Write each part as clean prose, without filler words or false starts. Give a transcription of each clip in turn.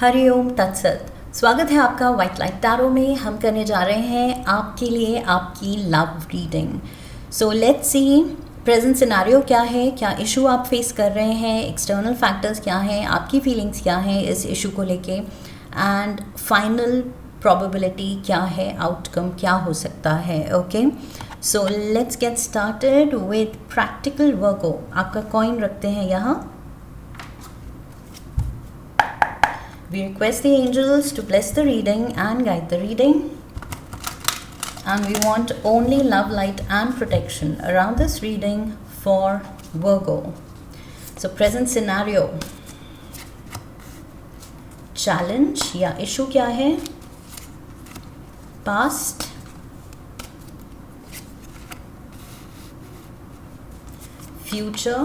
हरिओम तत्सत। स्वागत है आपका वाइट लाइट टैरो में। हम करने जा रहे हैं आपके लिए आपकी love reading. So let's see present scenario क्या है, क्या इशू आप फेस कर रहे हैं, एक्सटर्नल फैक्टर्स क्या हैं, आपकी फीलिंग्स क्या हैं इस इशू को लेके, एंड फाइनल प्रोबेबिलिटी क्या है, आउटकम क्या हो सकता है। Okay, so let's get started with practical Virgo. आपका कॉइन रखते हैं यहाँ। We request the angels to bless the reading and guide the reading. And we want only love, light and protection around this reading for Virgo. So present scenario. Challenge या issue क्या है? Past. Future.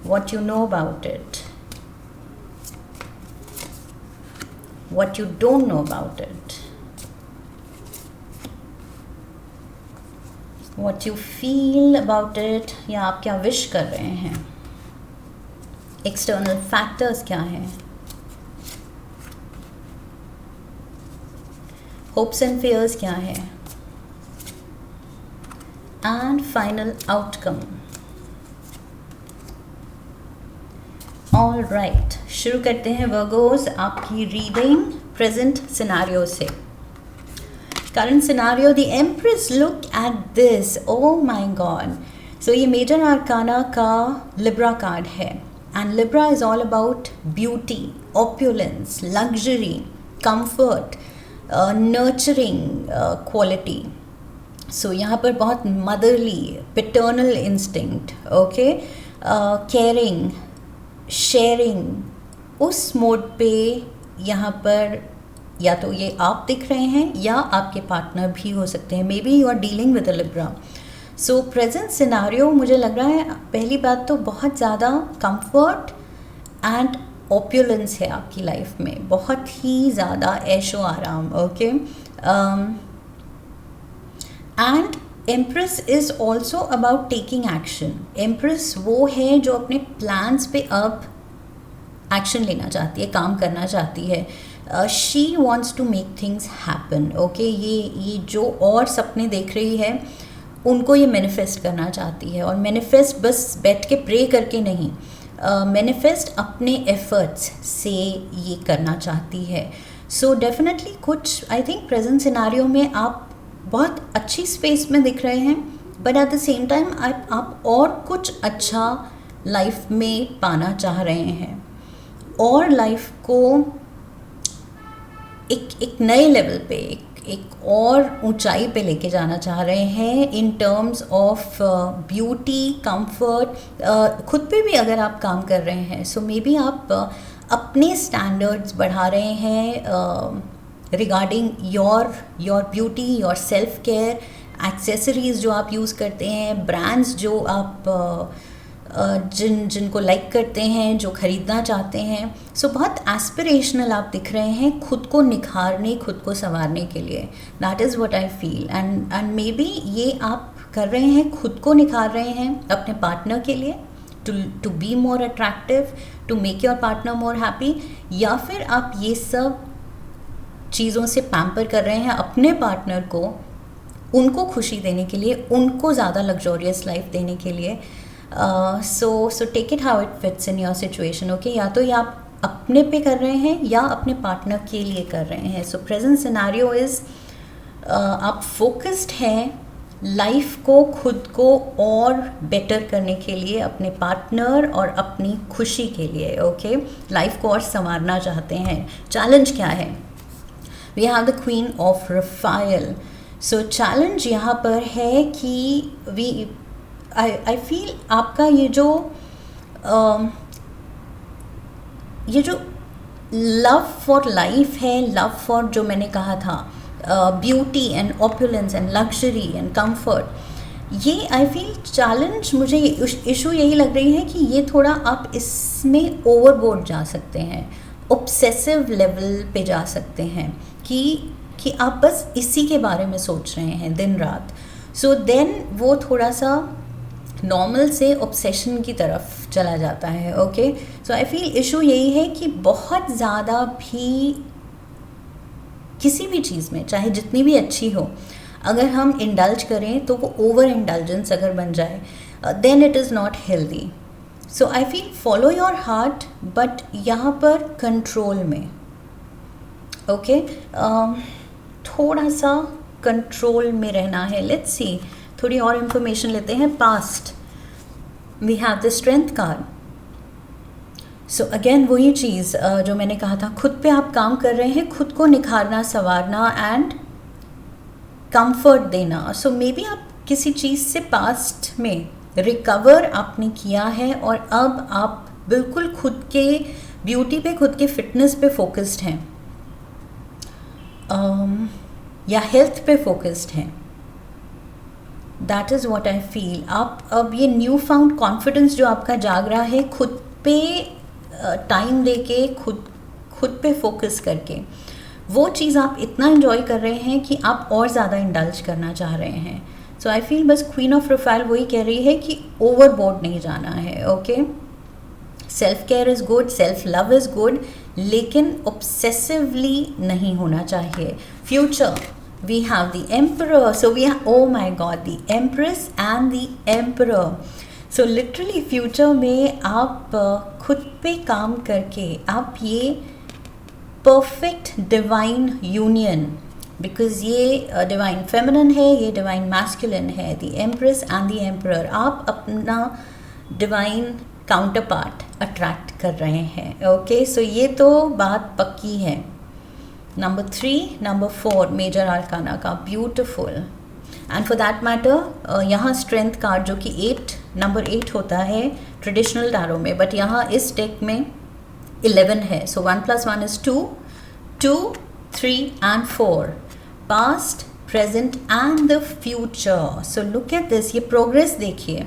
What you know about it. What you don't know about it, what you feel about it, या आप क्या wish कर रहे हैं, external factors क्या हैं, होप्स एंड फियर्स क्या है, and final outcome. All right, शुरू करते हैं वर्गोस आपकी रीडिंग प्रेजेंट सिनारियो से। Current scenario, the Empress, look at this, oh my God. So ये मेजर आर्काना का लिब्रा कार्ड है, and Libra is all about beauty, opulence, luxury, comfort, nurturing quality. So यहाँ पर बहुत motherly, paternal instinct, okay, caring, sharing, उस mode पे यहाँ पर या तो ये आप दिख रहे हैं या आपके पार्टनर भी हो सकते हैं। Maybe you are dealing with a Libra. So present scenario मुझे लग रहा है, पहली बात तो बहुत ज़्यादा कंफर्ट एंड ऑप्युलेंस है आपकी लाइफ में, बहुत ही ज़्यादा ऐशो आराम। Okay, and empress is also about taking action. Empress वो है जो अपने प्लान्स पे अब एक्शन लेना चाहती है, काम करना चाहती है। She wants to make things happen. Okay, ये जो और सपने देख रही है उनको ये मैनिफेस्ट करना चाहती है, और मैनिफेस्ट बस बैठ के प्रे करके नहीं, मैनिफेस्ट अपने एफर्ट्स से ये करना चाहती है। सो डेफिनेटली कुछ, आई थिंक प्रेजेंट सिनारियो में आप बहुत अच्छी स्पेस में दिख रहे हैं, but at the same time आप और कुछ अच्छा लाइफ में पाना चाह रहे हैं, और लाइफ को एक नए लेवल पे, एक और ऊंचाई पे लेके जाना चाह रहे हैं in terms of beauty, comfort. खुद पे भी अगर आप काम कर रहे हैं, सो मे बी आप अपने स्टैंडर्ड्स बढ़ा रहे हैं regarding your beauty, your self care, accessories जो आप यूज़ करते हैं, ब्रांड्स जो आप जिनको लाइक करते हैं, जो ख़रीदना चाहते हैं। सो बहुत एस्पिरेशनल आप दिख रहे हैं खुद को निखारने, खुद को संवारने के लिए। That is what I feel, and may be ये आप कर रहे हैं, खुद को निखार रहे हैं अपने पार्टनर के लिए, to be more attractive, to make your partner more happy, या फिर आप ये सब चीज़ों से पैम्पर कर रहे हैं अपने पार्टनर को, उनको खुशी देने के लिए, उनको ज़्यादा लग्जोरियस लाइफ देने के लिए। So take it how it fits in your situation. Okay, या तो ये आप अपने पे कर रहे हैं या अपने पार्टनर के लिए कर रहे हैं। सो प्रेजेंट सिनारियो इज़ आप फोकस्ड हैं लाइफ को, खुद को और बेटर करने के लिए, अपने पार्टनर और अपनी खुशी के लिए। ओके, लाइफ को और संवारना चाहते हैं। चैलेंज क्या है? We have the Queen of Raphael. So challenge यहाँ पर है कि I feel आपका ये जो लव फॉर लाइफ है, लव फॉर जो मैंने कहा था, beauty and opulence and luxury and comfort, ये आई फील चैलेंज, मुझे इशू यही लग रही है कि ये थोड़ा आप इसमें ओवरबोर्ड जा सकते हैं, ऑब्सेसिव लेवल पे जा सकते हैं कि आप बस इसी के बारे में सोच रहे हैं दिन रात। सो देन वो थोड़ा सा नॉर्मल से ऑब्सेशन की तरफ चला जाता है. Okay, so I feel issue यही है कि बहुत ज़्यादा भी किसी भी चीज़ में, चाहे जितनी भी अच्छी हो, अगर हम इंडल्ज करें तो वो ओवर इंडल्जेंस अगर बन जाए, then it is not healthy. So I feel follow your heart, but यहाँ पर कंट्रोल में. ओके, थोड़ा सा कंट्रोल में रहना है. लेट्स सी, थोड़ी और इन्फॉर्मेशन लेते हैं. Past, we have the strength card. So again वही चीज़ जो मैंने कहा था, खुद पे आप काम कर रहे हैं, खुद को निखारना, संवारना एंड कंफर्ट देना. सो मे बी आप किसी चीज़ से पास्ट में रिकवर आपने किया है और अब आप बिल्कुल खुद के ब्यूटी पे, खुद के फिटनेस पे फोकस्ड हैं, या हेल्थ पे फोकस्ड हैं. That is what I feel. आप अब ये न्यू फाउंड कॉन्फिडेंस जो आपका जाग रहा है, खुद पे टाइम देके, खुद पे फोकस करके, वो चीज़ आप इतना एंजॉय कर रहे हैं कि आप और ज़्यादा इंडल्ज करना चाह रहे हैं. सो आई फील बस क्वीन ऑफ प्रोफाइल वही कह रही है कि ओवरबोर्ड नहीं जाना है. Okay, self care is good, self love is good, लेकिन ऑब्सेसिवली नहीं होना चाहिए. Future, we have the emperor, so we have, oh my god, the empress and the emperor. So literally future में आप खुद पे काम करके आप ये perfect divine union, because ये divine feminine है, ये divine masculine है, the empress and the emperor, आप अपना divine counterpart attract कर रहे हैं. okay, so ये तो बात पक्की है. नंबर 3, नंबर 4 मेजर आर्काना का, beautiful. And for that matter यहाँ स्ट्रेंथ कार्ड जो कि 8, नंबर 8 होता है ट्रेडिशनल टैरो में, बट यहाँ इस डेक में 11 है. सो 1 + 1 is 2, 2, 3 and 4, past, present and the future. So look at this, ये प्रोग्रेस देखिए.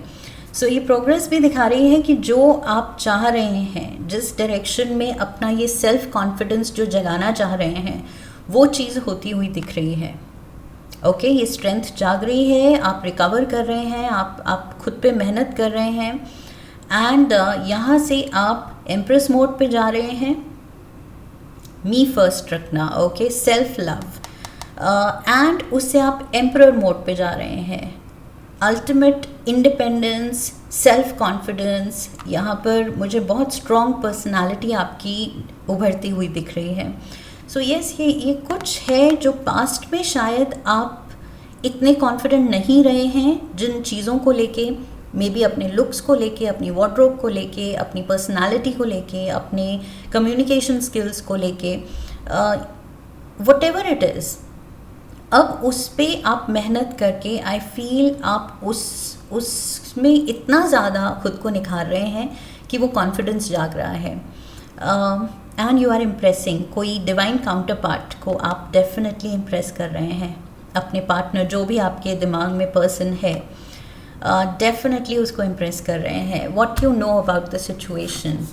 सो ये प्रोग्रेस भी दिखा रही है कि जो आप चाह रहे हैं, जिस डायरेक्शन में अपना ये सेल्फ कॉन्फिडेंस जो जगाना चाह रहे हैं, वो चीज़ होती हुई दिख रही है. ओके, ये स्ट्रेंथ जाग रही है, आप रिकवर कर रहे हैं, आप खुद पे मेहनत कर रहे हैं. एंड यहाँ से आप एम्प्रेस मोड पे जा रहे हैं, मी फर्स्ट रखना. Okay, self love. एंड उससे आप एम्परर मोड पे जा रहे हैं, अल्टीमेट इंडिपेंडेंस, सेल्फ कॉन्फिडेंस. यहाँ पर मुझे बहुत स्ट्रॉन्ग पर्सनालिटी आपकी उभरती हुई दिख रही है. सो यस, ये कुछ है जो पास्ट में शायद आप इतने कॉन्फिडेंट नहीं रहे हैं, जिन चीज़ों को लेके, मे बी अपने लुक्स को लेके, अपनी वार्डरोब को लेके, अपनी पर्सनालिटी को लेके, अपने कम्युनिकेशन स्किल्स को लेके, वट एवर इट इज़. अब उस पे आप मेहनत करके आई फील आप उसमें इतना ज़्यादा खुद को निखार रहे हैं कि वो कॉन्फिडेंस जाग रहा है. And you are impressing. कोई डिवाइन काउंटर पार्ट को आप डेफिनेटली इम्प्रेस कर रहे हैं. अपने पार्टनर, जो भी आपके दिमाग में पर्सन है, डेफिनेटली उसको इम्प्रेस कर रहे हैं. What you know about the situation.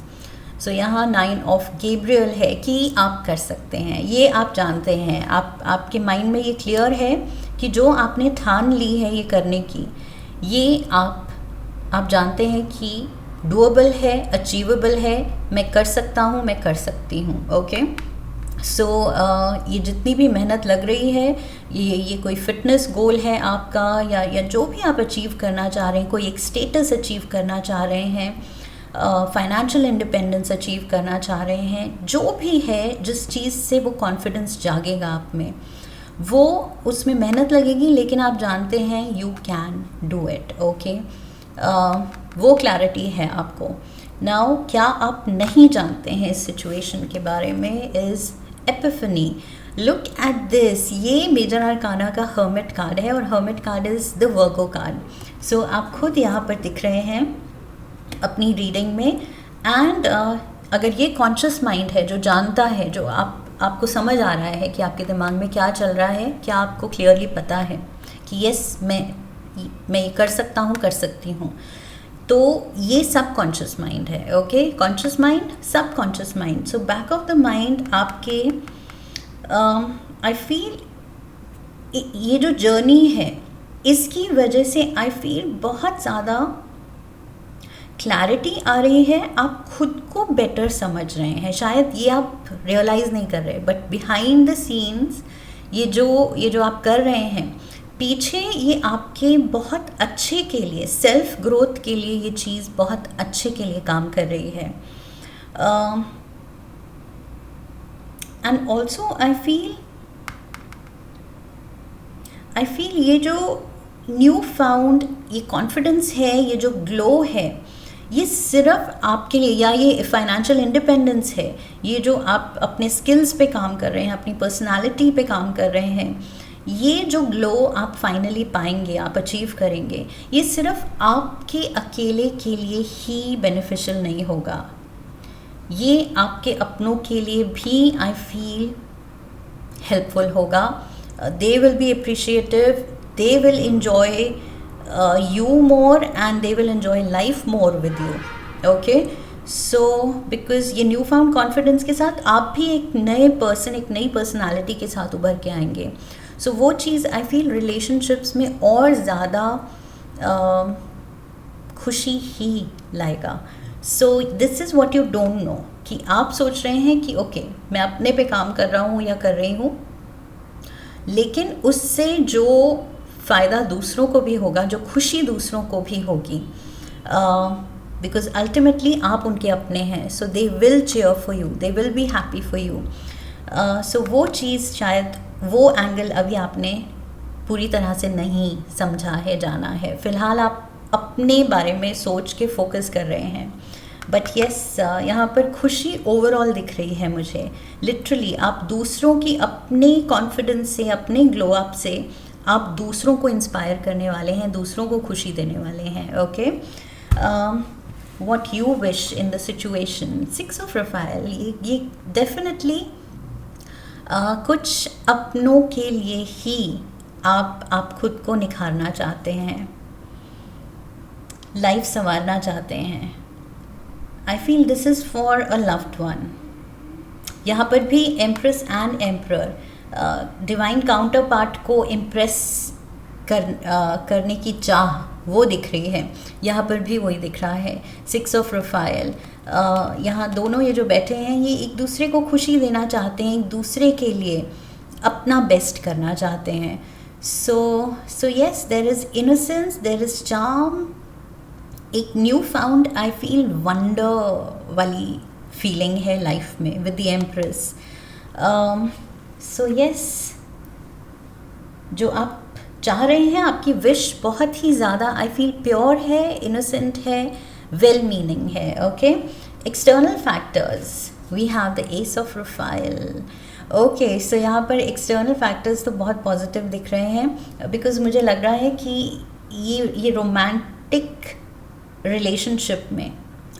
So यहाँ 9 ऑफ गैब्रियल है कि आप कर सकते हैं, ये आप जानते हैं, आपके माइंड में ये क्लियर है कि जो आपने ठान ली है ये करने की, ये आप जानते हैं कि डूएबल है, अचीवेबल है, मैं कर सकता हूँ, मैं कर सकती हूँ. ओके, सो ये जितनी भी मेहनत लग रही है, ये कोई फिटनेस गोल है आपका, या जो भी आप अचीव करना चाह रहे हैं, कोई एक स्टेटस अचीव करना चाह रहे हैं, फाइनेंशियल इंडिपेंडेंस अचीव करना चाह रहे हैं, जो भी है, जिस चीज़ से वो कॉन्फिडेंस जागेगा आप में, वो उसमें मेहनत लगेगी, लेकिन आप जानते हैं you can do it. Okay, वो क्लैरिटी है आपको. नाउ क्या आप नहीं जानते हैं इस सिचुएशन के बारे में, is epiphany. Look at this, ये मेजर आर्काना का हर्मिट कार्ड है, और Hermit card is the Virgo card. So आप खुद यहाँ पर दिख रहे हैं अपनी रीडिंग में. एंड अगर ये कॉन्शियस माइंड है जो जानता है, जो आपको समझ आ रहा है कि आपके दिमाग में क्या चल रहा है, क्या आपको क्लियरली पता है कि यस मैं ये कर सकता हूँ, कर सकती हूँ, तो ये सब कॉन्शियस माइंड है. ओके, कॉन्शियस माइंड, सब conscious mind. So back of the mind आपके आई फील ये जो जर्नी है, इसकी वजह से आई फील बहुत ज़्यादा क्लैरिटी आ रही है, आप खुद को बेटर समझ रहे हैं, शायद ये आप रियलाइज़ नहीं कर रहे, बट बिहाइंड द सीन्स ये जो आप कर रहे हैं पीछे, ये आपके बहुत अच्छे के लिए, सेल्फ ग्रोथ के लिए ये चीज़ बहुत अच्छे के लिए काम कर रही है. एंड ऑल्सो आई फील ये जो न्यू फाउंड ये कॉन्फिडेंस है, ये जो ग्लो है, ये सिर्फ आपके लिए, या ये फाइनेंशियल इंडिपेंडेंस है, ये जो आप अपने स्किल्स पे काम कर रहे हैं, अपनी पर्सनालिटी पे काम कर रहे हैं, ये जो ग्लो आप फाइनली पाएंगे, आप अचीव करेंगे, ये सिर्फ आपके अकेले के लिए ही बेनिफिशियल नहीं होगा, ये आपके अपनों के लिए भी आई फील हेल्पफुल होगा. दे will B appreciative, they will enjoy you more and they will enjoy life more with you. Okay, so because ये न्यू फाउंड कॉन्फिडेंस के साथ आप भी एक नए पर्सन, एक नई पर्सनालिटी के साथ उभर के आएंगे. सो वो चीज़ आई फील रिलेशनशिप्स में और ज़्यादा खुशी ही लाएगा. So this is what you don't know, कि आप सोच रहे हैं कि ओके मैं अपने पे काम कर रहा हूँ या कर रही हूँ, लेकिन उससे जो फ़ायदा दूसरों को भी होगा, जो खुशी दूसरों को भी होगी, बिकॉज अल्टीमेटली आप उनके अपने हैं. So they will cheer for you, they will be happy for you. So वो चीज़, शायद वो एंगल अभी आपने पूरी तरह से नहीं समझा है, जाना है. फ़िलहाल आप अपने बारे में सोच के फोकस कर रहे हैं, बट येस यहाँ पर खुशी ओवरऑल दिख रही है मुझे. लिटरली आप दूसरों की, अपने कॉन्फिडेंस से, अपने ग्लो अप से आप दूसरों को इंस्पायर करने वाले हैं, दूसरों को खुशी देने वाले हैं. Okay, what you wish in the situation. 6 of Rafale, ये डेफिनेटली कुछ अपनों के लिए ही आप खुद को निखारना चाहते हैं, लाइफ संवारना चाहते हैं. I feel this is for a loved one. यहाँ पर भी empress and emperor, divine counterpart को इम्प्रेस करने की चाह वो दिख रही है. यहाँ पर भी वही दिख रहा है. 6 ऑफ रफाइल, यहाँ दोनों ये जो बैठे हैं, ये एक दूसरे को खुशी देना चाहते हैं, एक दूसरे के लिए अपना बेस्ट करना चाहते हैं. So yes, there is innocence, there is charm, एक new found I feel wonder वाली फीलिंग है लाइफ में with the Empress. So yes, जो आप चाह रहे हैं, आपकी विश बहुत ही ज़्यादा आई फील प्योर है, इनोसेंट है, वेल मीनिंग है. Okay, external factors, we have the Ace of रफाइल. ओके, सो यहाँ पर एक्सटर्नल फैक्टर्स तो बहुत पॉजिटिव दिख रहे हैं, बिकॉज मुझे लग रहा है कि ये रोमांटिक रिलेशनशिप में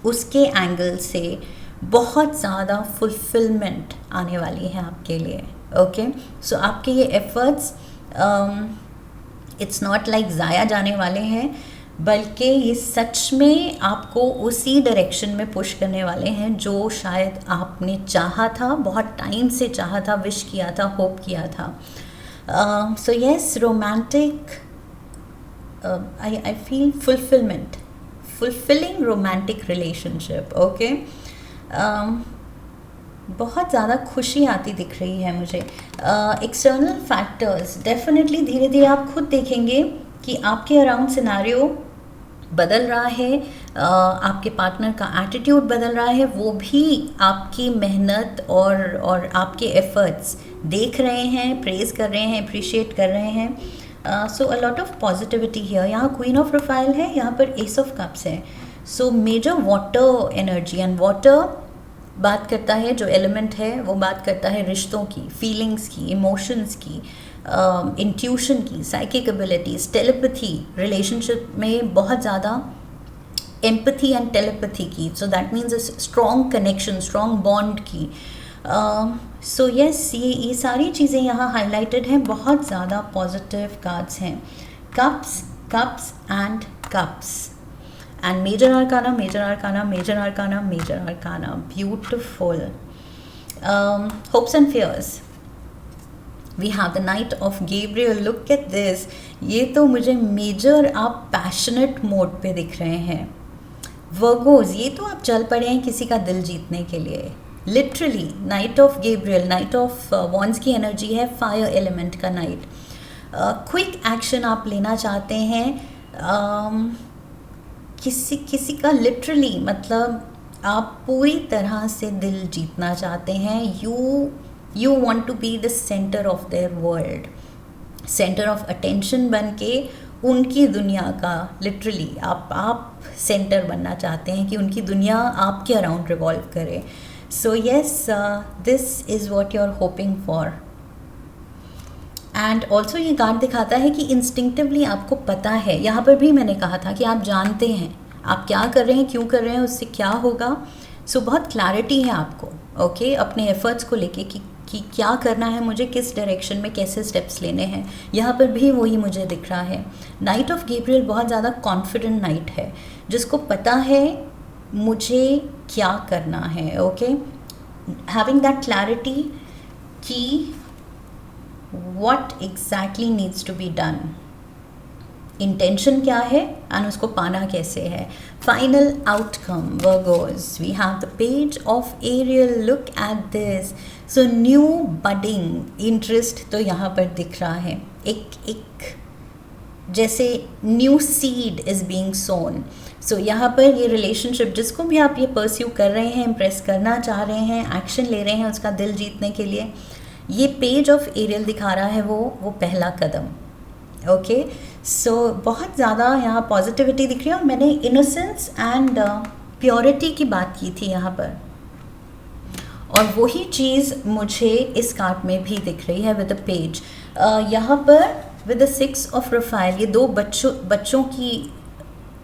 उसके एंगल से बहुत ज़्यादा फुलफिलमेंट आने वाली है आपके लिए. ओके, सो आपके ये एफर्ट्स इट्स नॉट लाइक ज़ाया जाने वाले हैं, बल्कि ये सच में आपको उसी डायरेक्शन में पुश करने वाले हैं जो शायद आपने चाहा था, बहुत टाइम से चाहा था, विश किया था, होप किया था. So yes, romantic, I feel fulfilling romantic relationship. Okay, बहुत ज़्यादा खुशी आती दिख रही है मुझे. एक्सटर्नल फैक्टर्स डेफिनेटली धीरे धीरे आप खुद देखेंगे कि आपके अराउंड सिनारियो बदल रहा है, आपके पार्टनर का एटीट्यूड बदल रहा है, वो भी आपकी मेहनत और आपके एफर्ट्स देख रहे हैं, प्रेज कर रहे हैं, अप्रिशिएट कर रहे हैं. So a lot of positivity here. यहाँ क्वीन ऑफ रफाइल है, यहाँ पर एस ऑफ कप्स है. So major water energy, and water बात करता है, जो एलिमेंट है वो बात करता है रिश्तों की, फीलिंग्स की, इमोशंस की, इंट्यूशन की, साइकिक एबिलिटीज़, टेलीपैथी. रिलेशनशिप में बहुत ज़्यादा एम्पैथी एंड टेलीपैथी की. So that means a strong connection, strong bond की. सो येस, ये सारी चीज़ें यहाँ हाईलाइटेड हैं, बहुत ज़्यादा पॉजिटिव कार्ड्स हैं. Cups, cups and cups, and major arcana, major arcana, major arcana, major arcana. Beautiful. Hopes and fears, we have the night of Gabriel. Look at this. ये तो मुझे मेजर आप पैशनेट मोड पे दिख रहे हैं, Virgos, ये तो आप चल पड़े हैं किसी का दिल जीतने के लिए, literally. Night of Gabriel, night of wands की एनर्जी है, फायर एलिमेंट का नाइट। क्विक एक्शन आप लेना चाहते हैं, किसी का लिटरली, मतलब आप पूरी तरह से दिल जीतना चाहते हैं। You want to be the centre of their world, centre of attention बन के उनकी दुनिया का, लिटरली आप सेंटर बनना चाहते हैं कि उनकी दुनिया आपके अराउंड रिवॉल्व करे। So yes, this is what you are hoping for. And also ये कार्ड दिखाता है कि इंस्टिंक्टिवली आपको पता है, यहाँ पर भी मैंने कहा था कि आप जानते हैं आप क्या कर रहे हैं, क्यों कर रहे हैं, उससे क्या होगा। सो बहुत क्लैरिटी है आपको, ओके, अपने एफर्ट्स को लेके कि क्या करना है मुझे, किस डायरेक्शन में कैसे स्टेप्स लेने हैं। यहाँ पर भी वही मुझे दिख रहा है। नाइट ऑफ गैब्रियल बहुत ज़्यादा कॉन्फिडेंट नाइट है, जिसको पता है मुझे क्या करना है, ओके, हैविंग दैट क्लैरिटी कि what exactly needs to be done, intention क्या है एंड उसको पाना कैसे है। Final outcome Virgos, we have the page of Ariel, look at this. So new budding interest तो यहाँ पर दिख रहा है, एक जैसे new seed is being sown. So यहाँ पर ये रिलेशनशिप, जिसको भी आप ये परस्यू कर रहे हैं, इम्प्रेस करना चाह रहे हैं, एक्शन ले रहे हैं उसका दिल जीतने के लिए, ये पेज ऑफ एरियल दिखा रहा है वो पहला कदम, ओके। सो बहुत ज़्यादा यहाँ पॉजिटिविटी दिख रही है। और मैंने इनोसेंस एंड प्योरिटी की बात की थी यहाँ पर, और वही चीज़ मुझे इस कार्ड में भी दिख रही है विद द पेज। यहाँ पर विद द 6 ऑफ रफाइल, ये 2 बच्चों की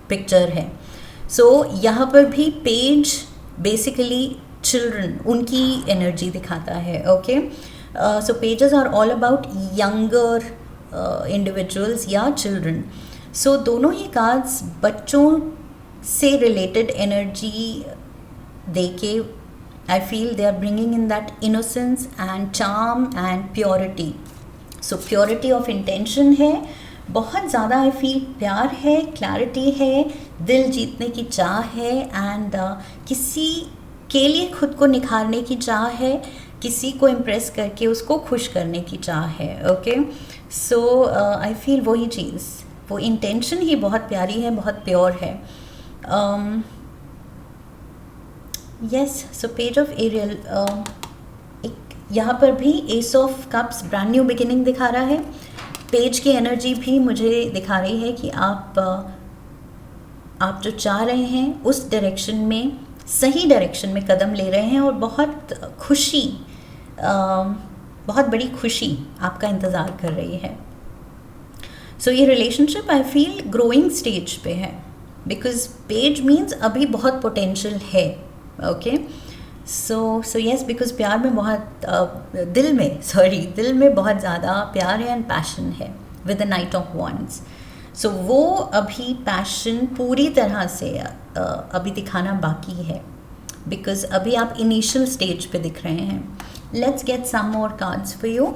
पिक्चर है। सो यहाँ पर भी पेज बेसिकली चिल्ड्रन, उनकी एनर्जी दिखाता है, okay. So pages are all about younger individuals या children. So दोनों ही कार्ड्स बच्चों से रिलेटेड एनर्जी दे के, I feel they are bringing in that innocence and charm and purity. So purity of intention है, बहुत ज़्यादा आई फील प्यार है, क्लैरिटी है, दिल जीतने की चाह है, एंड किसी के लिए खुद को निखारने की चाह है, किसी को इम्प्रेस करके उसको खुश करने की चाह है, ओके। सो आई फील वही चीज़, वो इंटेंशन ही बहुत प्यारी है, बहुत प्योर है। Yes, so page of Ariel, एक यहाँ पर भी ace of cups, brand new beginning दिखा रहा है। पेज की एनर्जी भी मुझे दिखा रही है कि आप जो चाह रहे हैं उस डायरेक्शन में, सही डायरेक्शन में कदम ले रहे हैं, और बहुत खुशी, बहुत बड़ी खुशी आपका इंतज़ार कर रही है। सो ये relationship I feel growing stage पे है, बिकॉज पेज मीन्स अभी बहुत पोटेंशियल है, ओके। सो यस, बिकॉज प्यार में बहुत दिल में बहुत ज़्यादा प्यार है एंड पैशन है with the night of Wands. So वो अभी पैशन पूरी तरह से अभी दिखाना बाकी है, बिकॉज अभी आप इनिशियल स्टेज पे दिख रहे हैं। Let's get some more cards for you.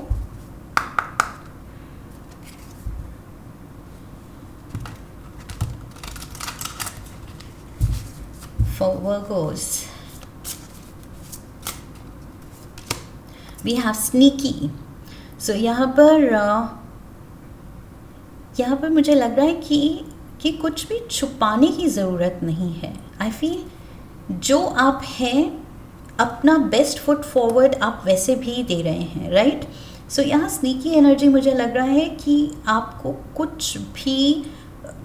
For Virgos we have sneaky. So यहाँ पर मुझे लग रहा है कि कुछ भी छुपाने की ज़रूरत नहीं है। आई फील जो आप हैं, अपना बेस्ट फुट फॉरवर्ड आप वैसे भी दे रहे हैं, राइट। सो यहाँ स्नीकी एनर्जी मुझे लग रहा है कि आपको कुछ भी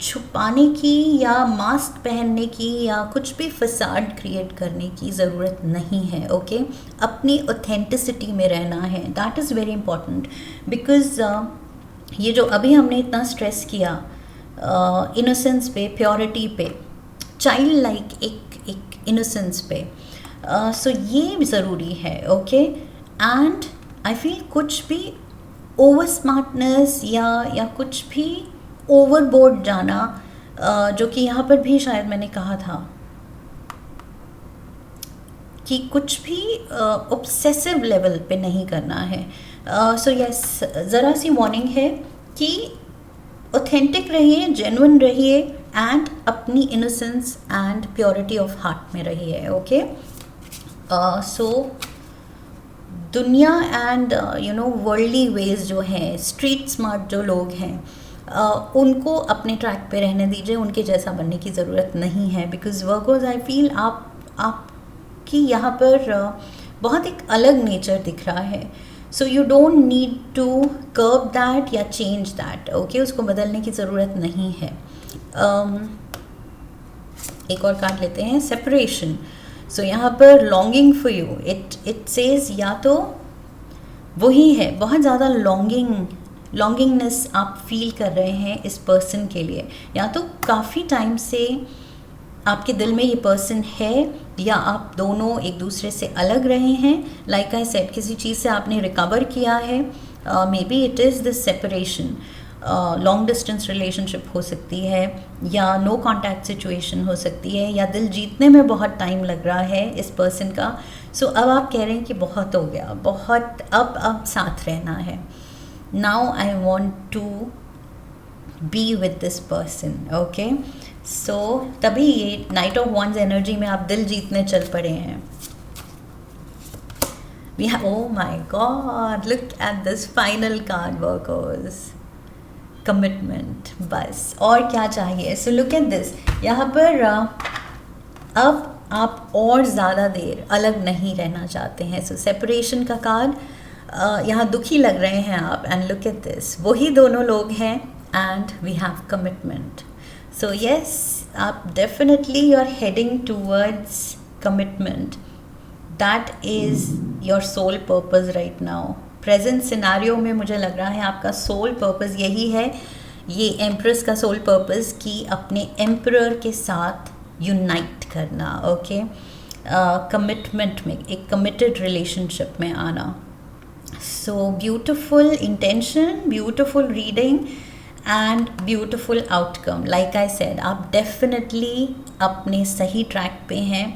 छुपाने की या मास्क पहनने की या कुछ भी फसाड क्रिएट करने की ज़रूरत नहीं है, ओके। अपनी ऑथेंटिसिटी में रहना है, that is very important, because ये जो अभी हमने इतना स्ट्रेस किया इनोसेंस पे, प्योरिटी पे, चाइल्ड लाइक एक इनोसेंस पे, सो ये ज़रूरी है, ओके। एंड आई फील कुछ भी ओवर स्मार्टनेस या कुछ भी ओवरबोर्ड जाना, जो कि यहाँ पर भी शायद मैंने कहा था कि कुछ भी ऑब्सेसिव लेवल पे नहीं करना है। सो यस, ज़रा सी वार्निंग है कि ऑथेंटिक रहिए, जेन्युइन रहिए, एंड अपनी innocence and purity of heart में रहिए. ओके, सो दुनिया एंड वर्ल्डली वेज जो हैं, स्ट्रीट स्मार्ट जो लोग हैं, उनको अपने ट्रैक पे रहने दीजिए. उनके जैसा बनने की ज़रूरत नहीं है. बिकॉज वर्गोज आई फील आपकी यहाँ पर बहुत एक अलग नेचर दिख रहा है. So you don't need to curb that या चेंज दैट. ओके, उसको बदलने की ज़रूरत नहीं है. एक और कार्ड लेते हैं, सेपरेशन. सो यहाँ पर longing for you, it says या तो वही है, बहुत ज़्यादा लॉन्गिंगनेस आप फील कर रहे हैं इस पर्सन के लिए, या तो काफ़ी टाइम से आपके दिल में ये पर्सन है, या आप दोनों एक दूसरे से अलग रहे हैं. लाइक आई सेड, किसी चीज़ से आपने रिकवर किया है. May be it is this separation. Long distance relationship हो सकती है, या नो कॉन्टैक्ट सिचुएशन हो सकती है, या दिल जीतने में बहुत टाइम लग रहा है इस पर्सन का. सो अब आप कह रहे हैं कि बहुत हो गया, बहुत, अब साथ रहना है. Now I want to be with this person. Okay, so तभी ये नाइट ऑफ वॉन्ड्स एनर्जी में आप दिल जीतने चल पड़े हैं. Oh my God, look at this final card, Virgos. Commitment, बस और क्या चाहिए. So look at this. यहाँ पर अब आप और ज़्यादा देर अलग नहीं रहना चाहते हैं. सो सेपरेशन का कार्ड, यहाँ दुखी लग रहे हैं आप. एंड लुक एट दिस, वही दोनों लोग हैं and we have commitment. So yes, आप definitely you are heading towards commitment. That is your soul purpose right now. Present scenario में मुझे लग रहा है आपका सोल पर्पस यही है, ये एम्प्रेस का सोल पर्पस, कि अपने एम्परर के साथ यूनाइट करना. ओके, कमिटमेंट में, एक कमिटेड रिलेशनशिप में आना. So beautiful intention, beautiful reading and beautiful outcome. Like I said, आप डेफिनेटली अपने सही ट्रैक पे हैं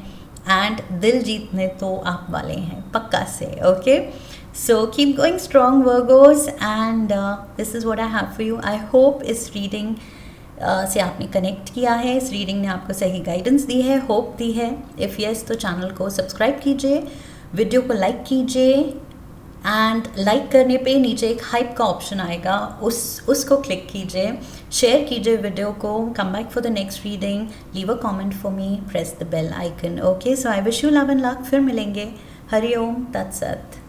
एंड दिल जीतने तो आप वाले हैं पक्का से. Okay, so keep going strong, Virgos, and this is what I have for you. I hope इस रीडिंग से आपने कनेक्ट किया है, इस रीडिंग ने आपको सही गाइडेंस दी है, होप दी है. इफ़ यस, तो चैनल को सब्सक्राइब कीजिए, वीडियो को लाइक कीजिए, एंड लाइक करने पे नीचे एक हाइप का ऑप्शन आएगा, उसको क्लिक कीजिए, शेयर कीजिए वीडियो को. Come back for the next reading, leave a comment for me, press the bell icon. Okay, so I wish you love and luck. फिर मिलेंगे. हरि ओम तत्सत.